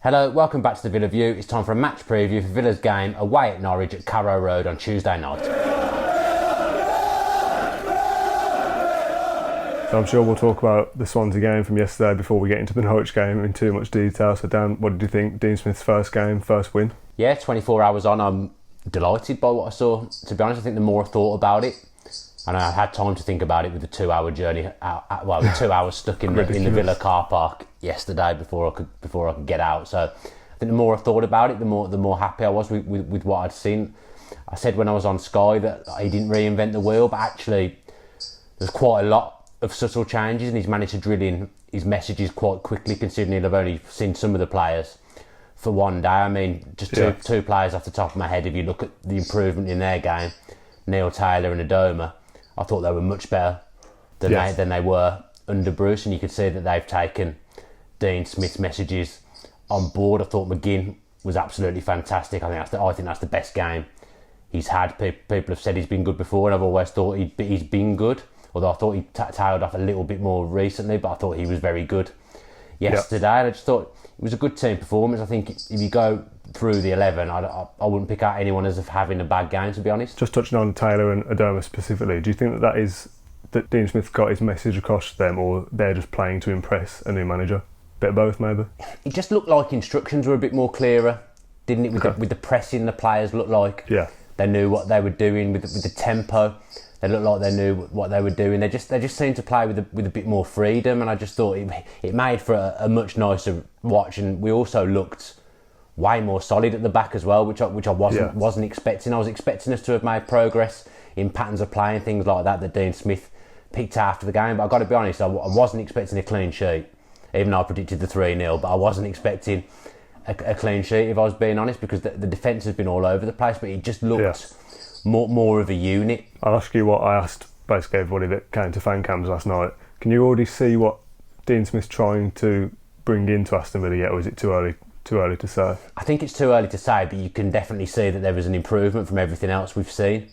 Hello, welcome back to the Villa View. It's time for a match preview for Villa's game away at Norwich at Carrow Road on Tuesday night. So I'm sure we'll talk about the Swansea game from yesterday before we get into the Norwich game in too much detail. So Dan, what did you think? Dean Smith's first game, first win? Yeah, 24 hours on, I'm delighted by what I saw. To be honest, I think the more I thought about it, and I had time to think about it with the 2-hour journey, with 2 hours stuck in the Villa car park yesterday before I could get out. So I think the more I thought about it, the more happy I was with what I'd seen. I said when I was on Sky that he didn't reinvent the wheel, but actually there's quite a lot of subtle changes, and he's managed to drill in his messages quite quickly, considering I've only seen some of the players for one day. I mean, just two players off the top of my head, if you look at the improvement in their game, Neil Taylor and Adoma, I thought they were much better than they were under Bruce, and you could see that they've taken Dean Smith's messages on board. I thought McGinn was absolutely fantastic. I think that's the best game he's had. People have said he's been good before, and I've always thought he's been good. Although I thought he tailed off a little bit more recently, but I thought he was very good yesterday. And I just thought it was a good team performance. I think if you go through the 11, I wouldn't pick out anyone as having a bad game, to be honest. Just touching on Taylor and Adoma specifically, do you think that is that Dean Smith got his message across to them, or they're just playing to impress a new manager? Bit of both, maybe? It just looked like instructions were a bit more clearer, didn't it? With the pressing, the players looked like they knew what they were doing with the tempo. They looked like they knew what they were doing. They just seemed to play with a bit more freedom, and I just thought it made for a much nicer watch. And we also looked way more solid at the back as well, which I wasn't expecting. I was expecting us to have made progress in patterns of play and things like that Dean Smith picked after the game. But I've got to be honest, I wasn't expecting a clean sheet, even though I predicted the 3-0. But I wasn't expecting a clean sheet, if I was being honest, because the defence has been all over the place. But it just looked more of a unit. I'll ask you what I asked basically everybody that came to fan cams last night. Can you already see what Dean Smith's trying to bring into Aston Villa yet, or is it too early to say? I think it's too early to say, but you can definitely see that there was an improvement from everything else we've seen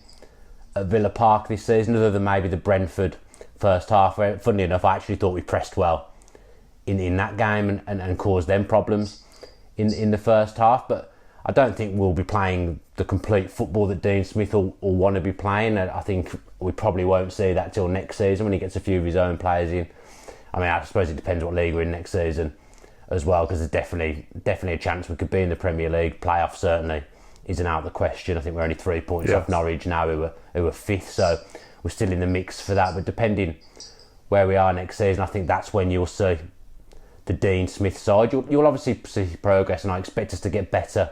at Villa Park this season, other than maybe the Brentford first half, where, funnily enough, I actually thought we pressed well in that game and caused them problems in the first half. But I don't think we'll be playing the complete football that Dean Smith will want to be playing. I think we probably won't see that till next season when he gets a few of his own players in. I mean, I suppose it depends what league we're in next season as well, because there's definitely a chance we could be in the Premier League. Playoff certainly isn't out of the question. I think we're only 3 points off Norwich now, who are fifth, so we're still in the mix for that. But depending where we are next season, I think that's when you'll see the Dean Smith side. You'll obviously see progress, and I expect us to get better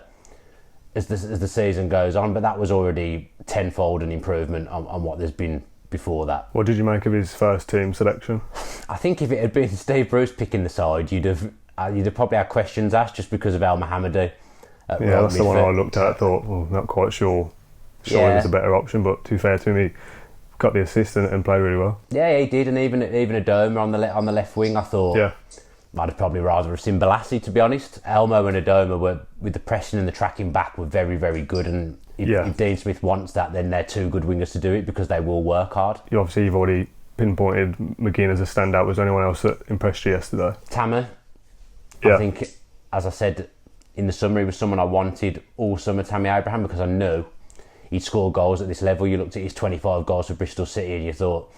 as the season goes on, but that was already tenfold an improvement on what there's been before that. What did you make of his first team selection? I think if it had been Steve Bruce picking the side, you'd have probably had questions asked just because of El Mohammadi. That's the one I looked at. I thought, not quite sure he was a better option, but to be fair to him, he got the assist and played really well. Yeah, he did, and even Adoma on the left wing, I thought. I'd have probably rather have seen Balassi, to be honest. Elmo and Adoma were, with the pressing and the tracking back, were very, very good. And if Dean Smith wants that, then they're two good wingers to do it, because they will work hard. You've already pinpointed McGinn as a standout. Was there anyone else that impressed you yesterday? Tammy. I think, as I said in the summary, was someone I wanted all summer, Tammy Abraham, because I knew he'd score goals at this level. You looked at his 25 goals for Bristol City and you thought,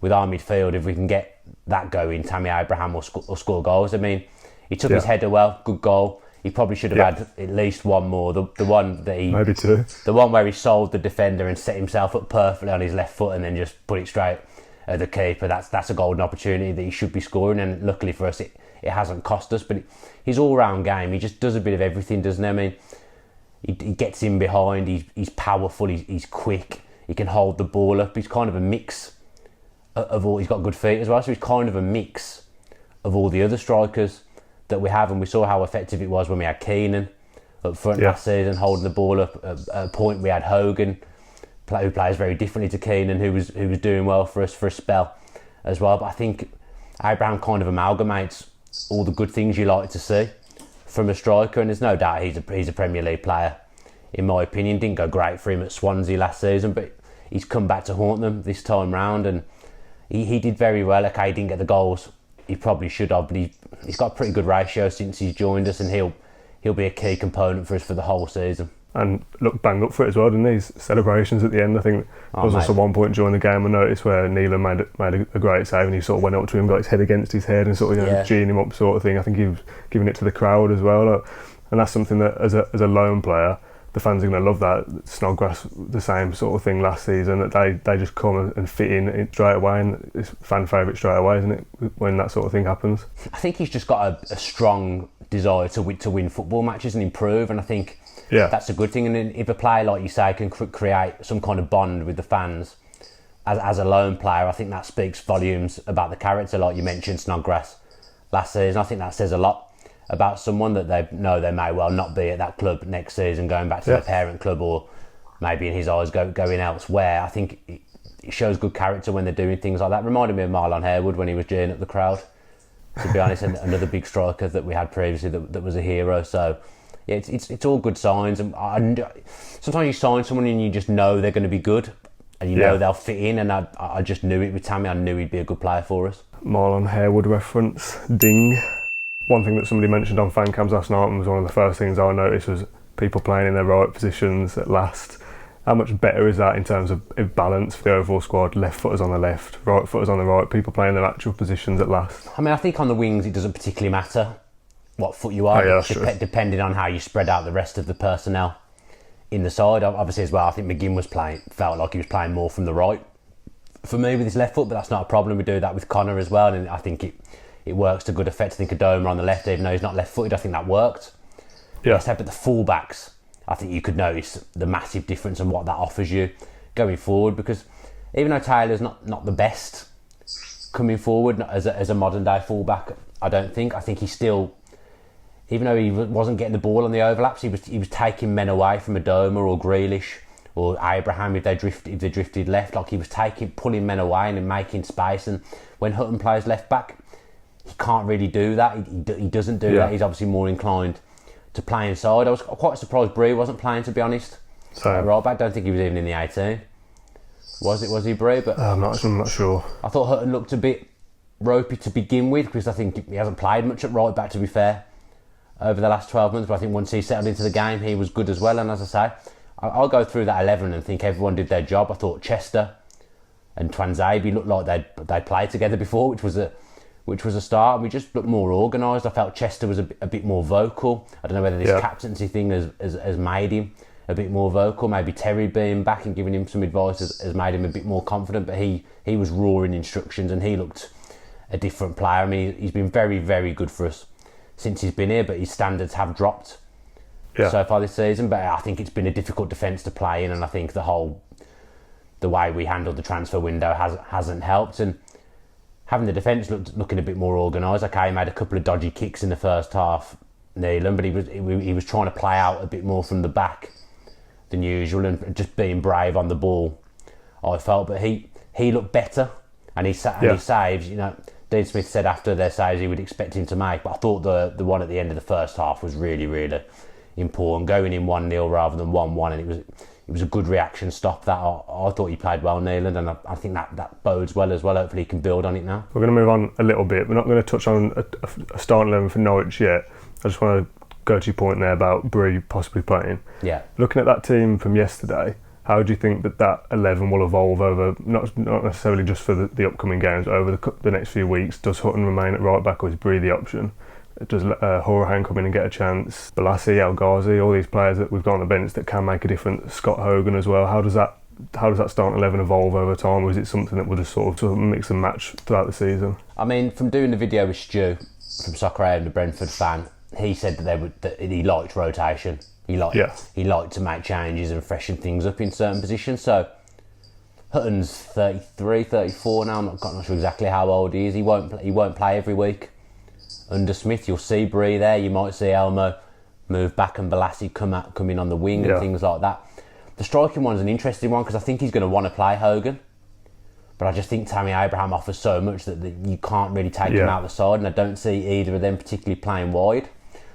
with our midfield, if we can get that going, Tammy Abraham will score goals. I mean, he took his header well, good goal. He probably should have had at least one more. The one that maybe two. The one where he sold the defender and set himself up perfectly on his left foot and then just put it straight at the keeper. That's a golden opportunity that he should be scoring, and luckily for us, it hasn't cost us. But his all-round game, he just does a bit of everything, doesn't he? I mean, he gets in behind. He's powerful. He's quick. He can hold the ball up. He's kind of a mix of all. He's got good feet as well, so he's kind of a mix of all the other strikers that we have, and we saw how effective it was when we had Keenan up front last season, holding the ball up. At a point we had Hogan, who plays very differently to Keenan, who was doing well for us for a spell as well. But I think Abraham kind of amalgamates all the good things you like to see from a striker, and there's no doubt he's a Premier League player, in my opinion. Didn't go great for him at Swansea last season, but he's come back to haunt them this time round, and he did very well. Okay, he didn't get the goals he probably should have, but he's got a pretty good ratio since he's joined us, and he'll be a key component for us for the whole season. And look, bang up for it as well, didn't he? His celebrations at the end. I think there was also one point during the game I noticed where Neelan made a great save, and he sort of went up to him, got his head against his head, and sort of geeing him up, sort of thing. I think he was giving it to the crowd as well, and that's something that as a lone player, the fans are going to love that. Snodgrass, the same sort of thing last season, that they just come and fit in straight away, and it's fan favourite straight away, isn't it, when that sort of thing happens? I think he's just got a strong desire to win football matches and improve, and I think that's a good thing. And if a player, like you say, can create some kind of bond with the fans as a lone player, I think that speaks volumes about the character. Like you mentioned, Snodgrass last season, I think that says a lot about someone, that they know they may well not be at that club next season, going back to their parent club, or maybe in his eyes going elsewhere. I think it shows good character when they're doing things like that. Reminded me of Marlon Harewood when he was jeering at the crowd, to be honest, and another big striker that we had previously that was a hero. So yeah, it's all good signs. And sometimes you sign someone and you just know they're going to be good, and you know they'll fit in. And I just knew it with Tammy. I knew he'd be a good player for us. Marlon Harewood reference, ding. One thing that somebody mentioned on fan cams last night, and was one of the first things I noticed, was people playing in their right positions at last. How much better is that in terms of balance for the overall squad? Left footers on the left, right footers on the right, people playing their actual positions at last. I mean, I think on the wings it doesn't particularly matter what foot you are, depending on how you spread out the rest of the personnel in the side. Obviously as well, I think McGinn felt like he was playing more from the right for me with his left foot, but that's not a problem. We do that with Connor as well, and I think it works to good effect. I think Adoma on the left, even though he's not left-footed, I think that worked. Yeah. Except at the full-backs, I think you could notice the massive difference and what that offers you going forward, because even though Taylor's not the best coming forward as a modern-day full-back, I think he still, even though he wasn't getting the ball on the overlaps, he was taking men away from Adoma or Grealish or Abraham if they drifted left. Like, he was pulling men away and making space. And when Hutton plays left-back, he can't really do that. He doesn't do that. He's obviously more inclined to play inside. I was quite surprised Bree wasn't playing, to be honest. Right back. Don't think he was even in the 18. Was he Bree? But I'm not sure. I thought Hutton looked a bit ropey to begin with, because I think he hasn't played much at right back, to be fair, over the last 12 months. But I think once he settled into the game, he was good as well. And as I say, I'll go through that 11 and think everyone did their job. I thought Chester and Twanzebe looked like they'd played together before, which was a start. We just looked more organised. I felt Chester was a bit more vocal. I don't know whether this captaincy thing has made him a bit more vocal. Maybe Terry being back and giving him some advice has made him a bit more confident. But he was roaring instructions, and he looked a different player. I mean, he's been very, very good for us since he's been here, but his standards have dropped so far this season. But I think it's been a difficult defence to play in, and I think the way we handled the transfer window hasn't helped. And having the defence looking a bit more organised. Okay, he made a couple of dodgy kicks in the first half, Neelan, but he was trying to play out a bit more from the back than usual, and just being brave on the ball, I felt. But he looked better, and his saves, Dean Smith said after their saves he would expect him to make, but I thought the one at the end of the first half was really, really important, going in 1-0 rather than 1-1, and it was a good reaction stop. That I thought he played well, Neelan, and I think that bodes well as well. Hopefully he can build on it now. We're going to move on a little bit. We're not going to touch on a starting 11 for Norwich yet. I just want to go to your point there about Bree possibly playing. Yeah. Looking at that team from yesterday, how do you think that 11 will evolve over, not necessarily just for the upcoming games, but over the next few weeks? Does Hutton remain at right back, or is Bree the option? Does Horahan come in and get a chance? Balassi, El Ghazi, all these players that we've got on the bench that can make a difference. Scott Hogan as well. How does that starting 11 evolve over time, or is it something that will just sort of mix and match throughout the season? I mean, from doing the video with Stu from Soccer AM, the Brentford fan, he said that he liked rotation. He liked to make changes and freshen things up in certain positions. So Hutton's 33, 34 now. I'm not sure exactly how old he is. He won't play every week under Smith. You'll see Bree there. You might see Elmo move back and Balassi come in on the wing and things like that. The striking one's an interesting one, because I think he's going to want to play Hogan. But I just think Tammy Abraham offers so much that you can't really take him out the side, and I don't see either of them particularly playing wide.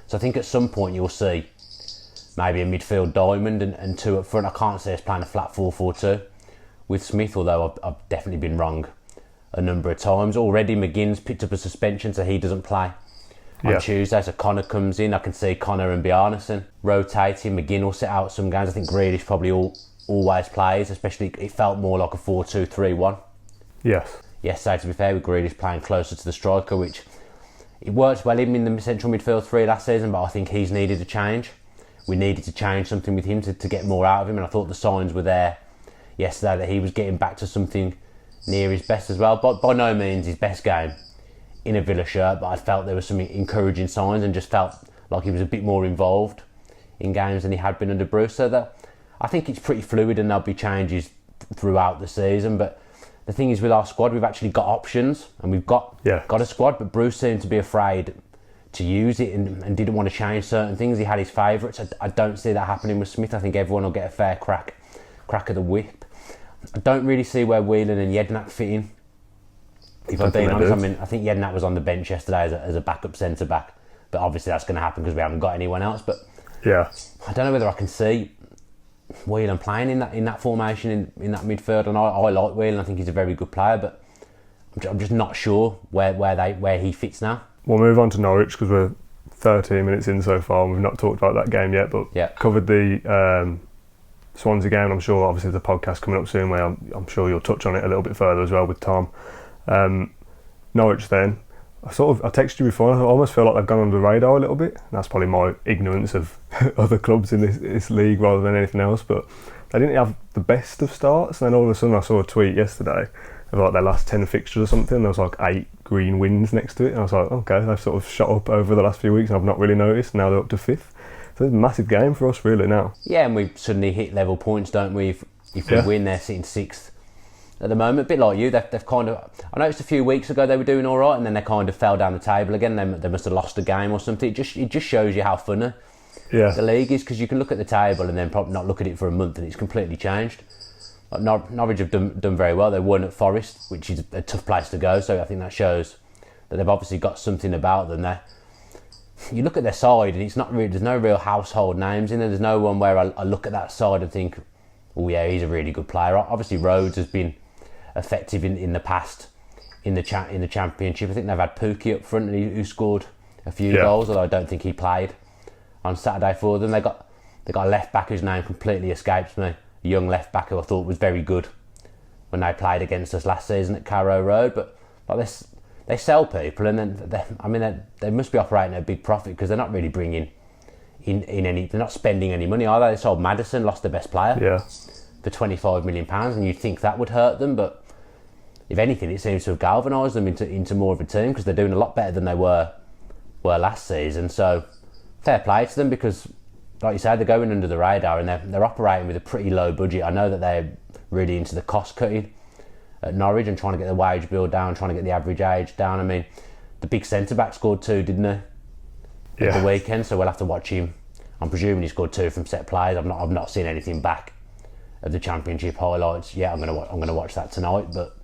So I think at some point you'll see maybe a midfield diamond and two up front. I can't see us playing a flat 4-4-2 with Smith, although I've definitely been wrong a number of times. Already McGinn's picked up a suspension, so he doesn't play on Tuesday. So Connor comes in. I can see Connor and Bjarnason rotating. McGinn will sit out some games. I think Grealish probably always plays, especially it felt more like a 4-2-3-1. Yes. Yesterday, to be fair, with Grealish playing closer to the striker, which it worked well in the central midfield three last season, but I think he's needed a change. We needed to change something with him to get more out of him, and I thought the signs were there yesterday that he was getting back to something near his best as well. But by no means his best game in a Villa shirt, but I felt there were some encouraging signs and just felt like he was a bit more involved in games than he had been under Bruce. So that I think it's pretty fluid and there'll be changes throughout the season. But the thing is, with our squad, we've actually got options and we've got a squad, but Bruce seemed to be afraid to use it and didn't want to change certain things. He had his favourites. I don't see that happening with Smith. I think everyone will get a fair crack at the whip. I don't really see where Whelan and Jednak fit in. If I'm being honest, I think Jednak was on the bench yesterday as a backup centre back, but obviously that's going to happen because we haven't got anyone else. But I don't know whether I can see Whelan playing in that formation in that midfield. And I like Whelan. I think he's a very good player, but I'm just not sure where he fits now. We'll move on to Norwich because we're 13 minutes in so far and we've not talked about that game yet, but covered the Swansea game. I'm sure obviously the podcast coming up soon where I'm sure you'll touch on it a little bit further as well with Tom. Norwich then, I texted you before, I almost feel like they've gone under the radar a little bit. That's probably my ignorance of other clubs in this league rather than anything else, but they didn't have the best of starts, and then all of a sudden I saw a tweet yesterday of like their last 10 fixtures or something. There was like 8 green wins next to it, and I was like, okay, they've sort of shot up over the last few weeks and I've not really noticed. Now they're up to 5th, so it's a massive game for us really now. Yeah, and we suddenly hit level points, don't we? If we win, they're sitting 6th at the moment. A bit like you, they've kind of, I noticed a few weeks ago they were doing all right, and then they kind of fell down the table again. They must have lost a game or something. It just shows you how funny the league is, because you can look at the table and then probably not look at it for a month and it's completely changed. Like Norwich have done very well. They won at Forest, which is a tough place to go, so I think that shows that they've obviously got something about them there. You look at their side and it's not really, there's no real household names in there. There's no one where I look at that side and think, oh yeah, he's a really good player. Obviously Rhodes has been effective in the past in the Championship. I think they've had Pookie up front who scored a few goals, although I don't think he played on Saturday for them. They got a left back whose name completely escapes me, a young left back who I thought was very good when they played against us last season at Carrow Road. But like they sell people, and then they must be operating at a big profit because they're not really bringing in any. They're not spending any money, are they? They sold Maddison, lost their best player for £25 million, and you'd think that would hurt them, but if anything, it seems to have galvanised them into more of a team, because they're doing a lot better than they were last season. So fair play to them, because like you said, they're going under the radar and they're operating with a pretty low budget. I know that they're really into the cost cutting at Norwich and trying to get the wage bill down, trying to get the average age down. I mean, the big centre back scored 2, didn't he, at the weekend? So we'll have to watch him. I'm presuming he scored 2 from set plays. I've not seen anything back of the Championship highlights. Yeah, I'm gonna watch that tonight. But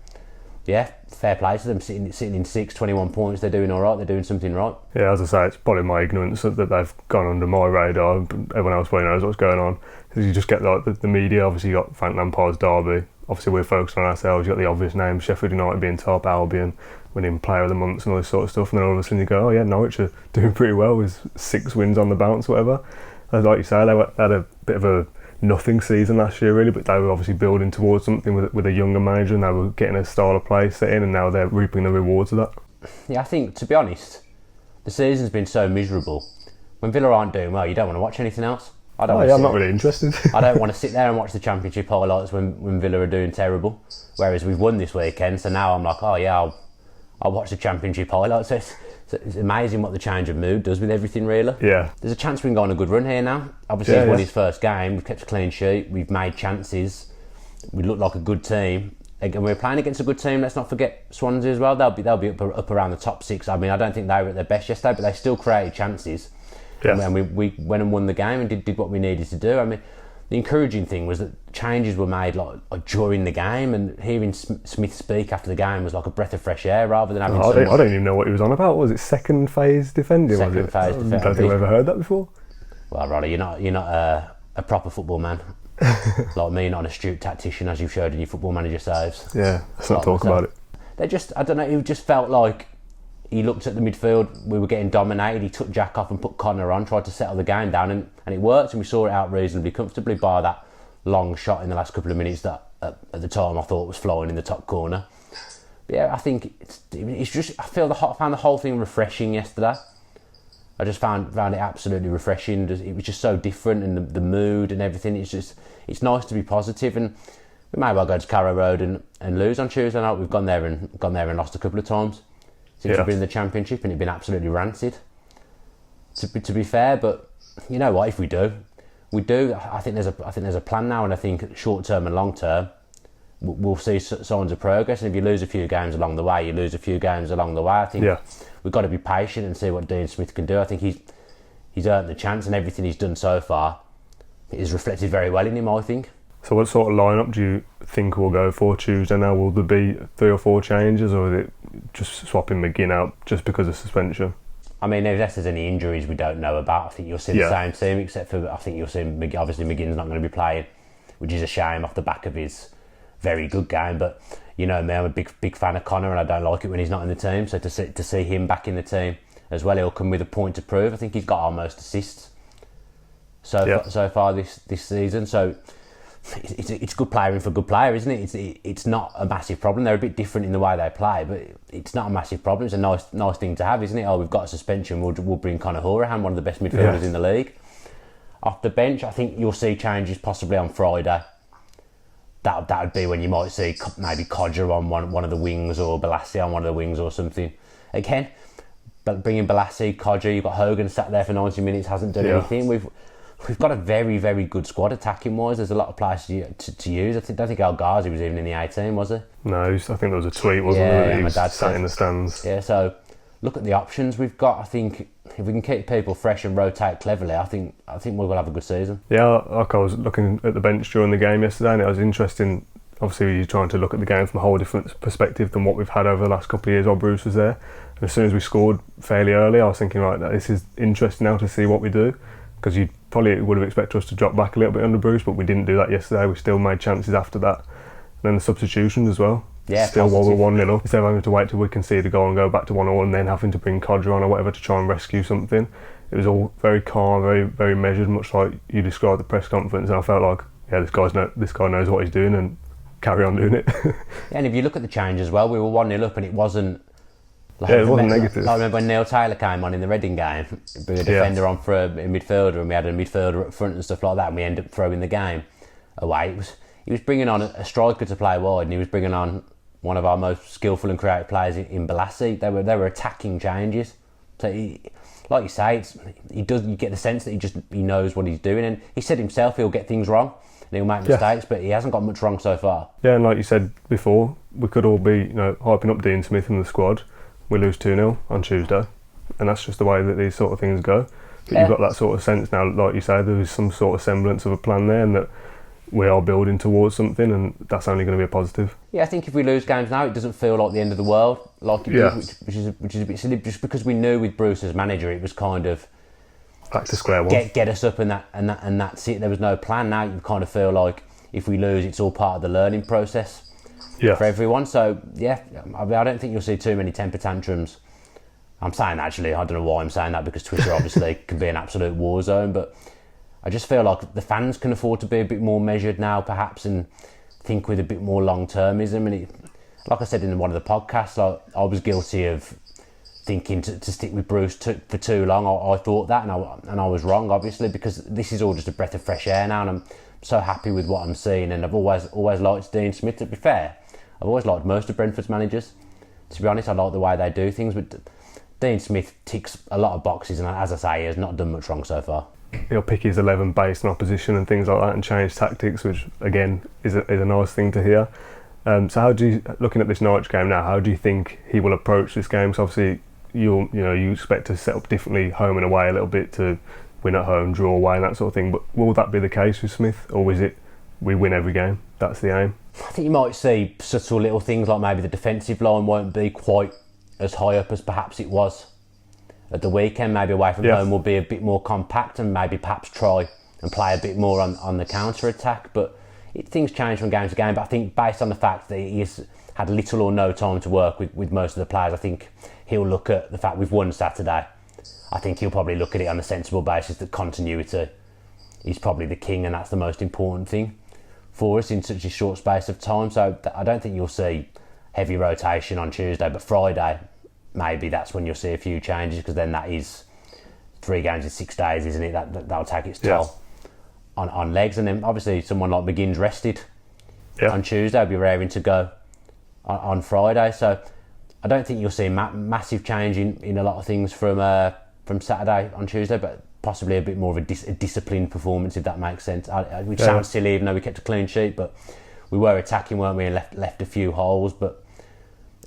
yeah, fair play to them, sitting in 6th, 21 points. They're doing all right. They're doing something right. Yeah, as I say, it's probably my ignorance that they've gone under my radar. Everyone else probably knows what's going on, because you just get like the media. Obviously, you got Frank Lampard's Derby. Obviously, we're focused on ourselves. You got the obvious names: Sheffield United being top, Albion winning Player of the Month and all this sort of stuff. And then all of a sudden you go, oh yeah, Norwich are doing pretty well with 6 wins on the bounce, whatever. And like you say, they had a bit of a nothing season last year really, but they were obviously building towards something with a younger manager, and they were getting a style of play set in, and now they're reaping the rewards of that. Yeah, I think, to be honest, the season's been so miserable. When Villa aren't doing well, you don't want to watch anything else. I'm not really interested. I don't want to sit there and watch the Championship highlights when Villa are doing terrible, whereas we've won this weekend, so now I'm like, oh yeah, I'll watch the Championship highlights. So it's amazing what the change of mood does with everything, really. Yeah. There's a chance we can go on a good run here now. Obviously, he's won his first game. We've kept a clean sheet. We've made chances. We look like a good team. Again, we're playing against a good team. Let's not forget Swansea as well. They'll be up around the top 6. I mean, I don't think they were at their best yesterday, but they still created chances. Yes. And we went and won the game and did what we needed to do. I mean, the encouraging thing was that changes were made like during the game, and hearing Smith speak after the game was like a breath of fresh air, rather than having. I don't even know what he was on about. Was it second phase defending? Second phase defending. I don't think I've ever heard that before. Well, Roddy, you're not a proper football man. Like me, not an astute tactician, as you've showed in your Football Manager saves. Yeah, let's not talk about it. They just, I don't know, it just felt like he looked at the midfield, we were getting dominated, he took Jack off and put Connor on, tried to settle the game down, and it worked, and we saw it out reasonably comfortably, bar that long shot in the last couple of minutes that at the time I thought was flying in the top corner. But yeah, I think it's just, I found the whole thing refreshing yesterday. I just found it absolutely refreshing. It was just so different, and the mood and everything. It's nice to be positive, and we may well go to Carrow Road and lose on Tuesday night. We've gone there and lost a couple of times since we've been in the Championship, and it's been absolutely rancid. To be fair, but you know what? If we do. I think there's a plan now, and I think short term and long term, we'll see signs of progress. And if you lose a few games along the way, you lose a few games along the way. I think we've got to be patient and see what Dean Smith can do. I think he's earned the chance, and everything he's done so far is reflected very well in him, I think. So what sort of lineup do you think we'll go for Tuesday now? Will there be 3 or 4 changes, or is it just swapping McGinn out just because of suspension? I mean, unless there's any injuries we don't know about, I think you'll see the same team, except for I think you'll see obviously McGinn's not going to be playing, which is a shame off the back of his very good game. But you know me, I'm a big fan of Connor, and I don't like it when he's not in the team. So to see him back in the team as well, he'll come with a point to prove. I think he's got our most assists so far this season. So it's good playing for good player, isn't it? It's not a massive problem. They're a bit different in the way they play, but it's not a massive problem. It's a nice thing to have, isn't it? Oh, we've got a suspension. We'll bring Conor Hourihane, one of the best midfielders in the league, off the bench. I think you'll see changes possibly on Friday. That would be when you might see maybe Codger on one of the wings, or Balassi on one of the wings, or something. Again, but bringing Balassi, Codger, you've got Hogan sat there for 90 minutes, hasn't done anything. We've got a very, very good squad attacking wise. There's a lot of players to use. I don't think El Ghazi was even in the 18, was he? No, I think there was a tweet, wasn't there? He was sat in the stands. Yeah, so look at the options we've got. I think if we can keep people fresh and rotate cleverly, I think we will have a good season. Yeah, like I was looking at the bench during the game yesterday, and it was interesting. Obviously, you're trying to look at the game from a whole different perspective than what we've had over the last couple of years while Bruce was there. And as soon as we scored fairly early, I was thinking, right, this is interesting now to see what we do. Because you probably would have expected us to drop back a little bit under Bruce, but we didn't do that yesterday. We still made chances after that. And then the substitutions as well. Yeah, still while we're 1-0 up, instead of having to wait till we concede a goal and go back to 1-1 and then having to bring Codger on or whatever to try and rescue something. It was all very calm, very, very measured, much like you described the press conference. And I felt like, this guy knows what he's doing, and carry on doing it. And if you look at the change as well, we were 1-0 up, and it wasn't. It wasn't negative. I remember when Neil Taylor came on in the Reading game, bring a defender on for a midfielder, and we had a midfielder up front and stuff like that, and we ended up throwing the game away. He was bringing on a striker to play wide, and he was bringing on one of our most skillful and creative players in Balassi. They were attacking changes. So like you say, you get the sense that he knows what he's doing, and he said himself he'll get things wrong and he'll make mistakes, but he hasn't got much wrong so far. Yeah, and like you said before, we could all be hyping up Dean Smith in the squad. We lose 2-0 on Tuesday, and that's just the way that these sort of things go. But you've got that sort of sense now, like you say, there is some sort of semblance of a plan there, and that we are building towards something, and that's only going to be a positive. Yeah, I think if we lose games now, it doesn't feel like the end of the world, like it did, which is a bit silly, just because we knew with Bruce as manager, it was kind of back to square one. Get us up, and that's it. There was no plan. Now you kind of feel like if we lose, it's all part of the learning process. For everyone. So I don't think you'll see too many temper tantrums. I'm saying actually, I don't know why I'm saying that, because Twitter obviously can be an absolute war zone, but I just feel like the fans can afford to be a bit more measured now perhaps, and think with a bit more long-termism. And like I said in one of the podcasts, I was guilty of thinking to stick with Bruce for too long. I thought that, and I was wrong, obviously, because this is all just a breath of fresh air now, and I'm so happy with what I'm seeing. And I've always liked Dean Smith. To be fair, I've always liked most of Brentford's managers. To be honest, I like the way they do things, but Dean Smith ticks a lot of boxes, and as I say, he has not done much wrong so far. He'll pick his 11 based on opposition and things like that, and change tactics, which again is a nice thing to hear. So how do you, looking at this Norwich game now, how do you think he will approach this game? So obviously you expect to set up differently home and away a little bit, to win at home, draw away and that sort of thing, but will that be the case with Smith, or is it we win every game, that's the aim? I think you might see subtle little things, like maybe the defensive line won't be quite as high up as perhaps it was at the weekend. Maybe away from home will be a bit more compact, and maybe perhaps try and play a bit more on the counter attack. But things change from game to game. But I think based on the fact that he's had little or no time to work with most of the players, I think he'll look at the fact we've won Saturday. I think he'll probably look at it on a sensible basis that continuity is probably the king, and that's the most important thing for us in such a short space of time. So I don't think you'll see heavy rotation on Tuesday, but Friday, maybe that's when you'll see a few changes, because then that is 3 games in 6 days, isn't it? That'll take its toll on legs. And then obviously someone like McGinn's rested on Tuesday, will be raring to go on Friday. So I don't think you'll see massive change in a lot of things from Saturday on Tuesday, but possibly a bit more of a disciplined performance, if that makes sense. Which sounds silly, even though we kept a clean sheet, but we were attacking, weren't we, and left a few holes, but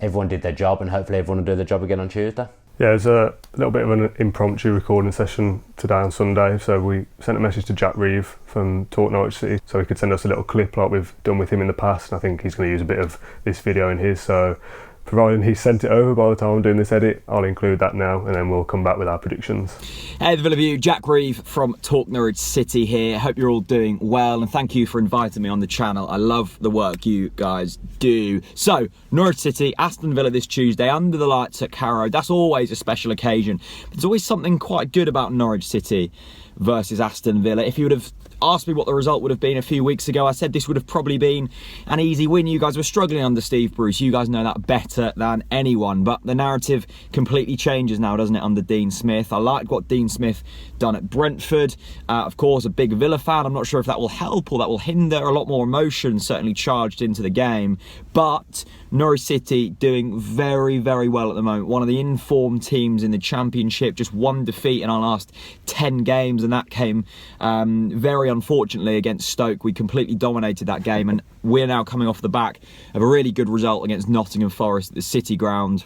everyone did their job, and hopefully everyone will do their job again on Tuesday. Yeah, there's a little bit of an impromptu recording session today on Sunday, so we sent a message to Jack Reeve from Talk Norwich City so he could send us a little clip like we've done with him in the past, and I think he's going to use a bit of this video in his, so providing he sent it over by the time I'm doing this edit, I'll include that now, and then we'll come back with our predictions. Hey, the Villa View, Jack Reeve from Talk Norwich City here. Hope you're all doing well, and thank you for inviting me on the channel. I love the work you guys do. So, Norwich City, Aston Villa this Tuesday, under the lights at Carrow Road. That's always a special occasion. There's always something quite good about Norwich City versus Aston Villa. If you would have asked me what the result would have been a few weeks ago, I said this would have probably been an easy win. You guys were struggling under Steve Bruce. You guys know that better than anyone. But the narrative completely changes now, doesn't it, under Dean Smith? I liked what Dean Smith done at Brentford. Of course, a big Villa fan. I'm not sure if that will help or that will hinder. A lot more emotion certainly charged into the game. But Norwich City doing very, very well at the moment. One of the informed teams in the Championship. Just 1 defeat in our last 10 games, and that came very unfortunately against Stoke. We completely dominated that game, and we're now coming off the back of a really good result against Nottingham Forest at the City Ground.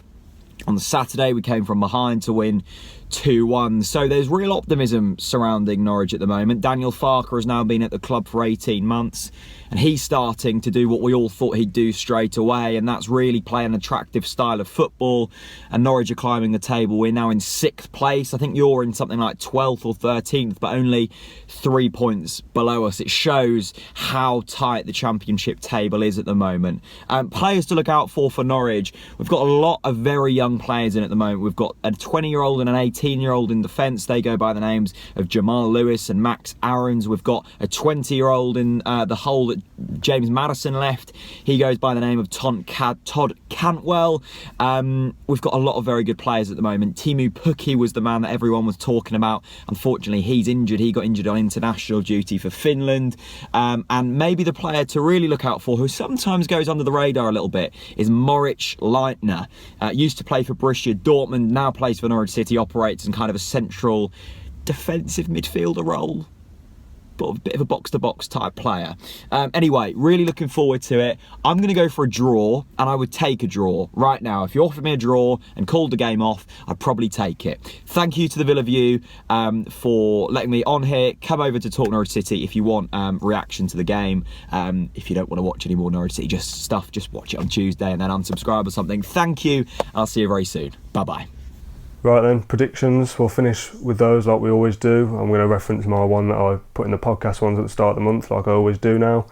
On the Saturday, we came from behind to win 2-1. So there's real optimism surrounding Norwich at the moment. Daniel Farke has now been at the club for 18 months, and he's starting to do what we all thought he'd do straight away, and that's really play an attractive style of football. And Norwich are climbing the table. We're now in 6th place. I think you're in something like 12th or 13th, but only 3 points below us. It shows how tight the Championship table is at the moment. Players to look out for Norwich. We've got a lot of very young players in at the moment. We've got a 20-year-old and an 18-year-old in defence. They go by the names of Jamal Lewis and Max Aarons. We've got a 20-year-old in the hole that James Maddison left. He goes by the name of Todd Cantwell. We've got a lot of very good players at the moment. Timu Pukki was the man that everyone was talking about. Unfortunately, he's injured. He got injured on international duty for Finland. And maybe the player to really look out for, who sometimes goes under the radar a little bit, is Moritz Leitner. Used to play for Borussia Dortmund, now plays for Norwich City, operates in kind of a central defensive midfielder role. But a bit of a box-to-box type player. Anyway, really looking forward to it. I'm going to go for a draw, and I would take a draw right now. If you offered me a draw and called the game off, I'd probably take it. Thank you to the Villa View for letting me on here. Come over to Talk Norwich City if you want reaction to the game. If you don't want to watch any more Norwich City just watch it on Tuesday and then unsubscribe or something. Thank you. I'll see you very soon. Bye-bye. Right then, predictions. We'll finish with those like we always do. I'm going to reference my one that I put in the podcast ones at the start of the month, like I always do now.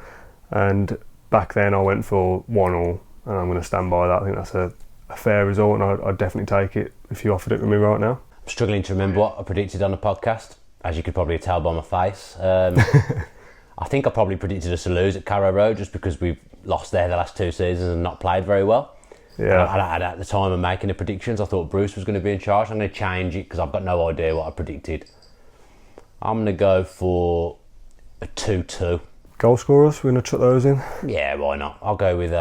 And back then I went for 1-1, and I'm going to stand by that. I think that's a fair result, and I'd definitely take it if you offered it to me right now. I'm struggling to remember what I predicted on the podcast, as you could probably tell by my face. I think I probably predicted us to lose at Carrow Road, just because we've lost there the last 2 seasons and not played very well. Yeah. And at the time of making the predictions, I thought Bruce was going to be in charge. I'm going to change it because I've got no idea what I predicted. I'm going to go for a 2-2. Goal scorers, we're going to chuck those in? Yeah, why not? I'll go with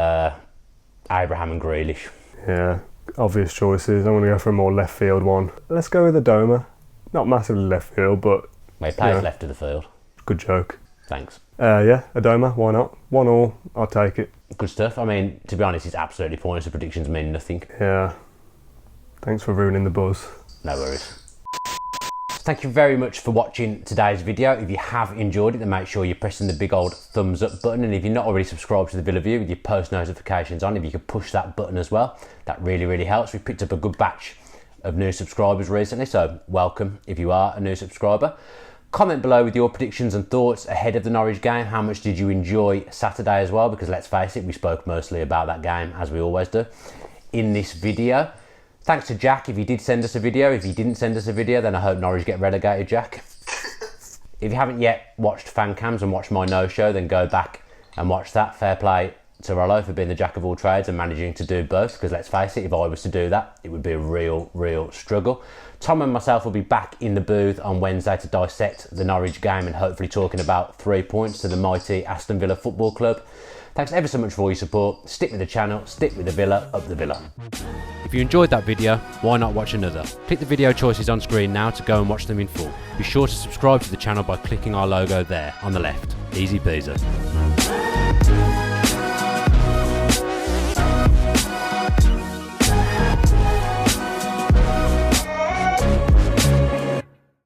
Abraham and Grealish. Yeah, obvious choices. I'm going to go for a more left field one. Let's go with Adoma. Not massively left field, but... He plays left of the field. Good joke. Thanks. Yeah, Adoma, why not? 1-1, I'll take it. Good stuff. I mean, to be honest, it's absolutely pointless. The predictions mean nothing. Yeah. Thanks for ruining the buzz. No worries. Thank you very much for watching today's video. If you have enjoyed it, then make sure you're pressing the big old thumbs up button. And if you're not already subscribed to the Villa View with your post notifications on, if you could push that button as well, that really, really helps. We've picked up a good batch of new subscribers recently, so welcome if you are a new subscriber. Comment below with your predictions and thoughts ahead of the Norwich game. How much did you enjoy Saturday as well? Because let's face it, we spoke mostly about that game, as we always do, in this video. Thanks to Jack if he did send us a video. If he didn't send us a video, then I hope Norwich get relegated, Jack. If you haven't yet watched fan cams and watched my no-show, then go back and watch that. Fair play to Rollo for being the jack of all trades and managing to do both, because let's face it, if I was to do that, it would be a real struggle. Tom and myself will be back in the booth on Wednesday to dissect the Norwich game and hopefully talking about 3 points to the mighty Aston Villa Football Club. Thanks ever so much for all your support. Stick with the channel, stick with the Villa, up the Villa. If you enjoyed that video, why not watch another? Click the video choices on screen now to go and watch them in full. Be sure to subscribe to the channel by clicking our logo there on the left. Easy peasy.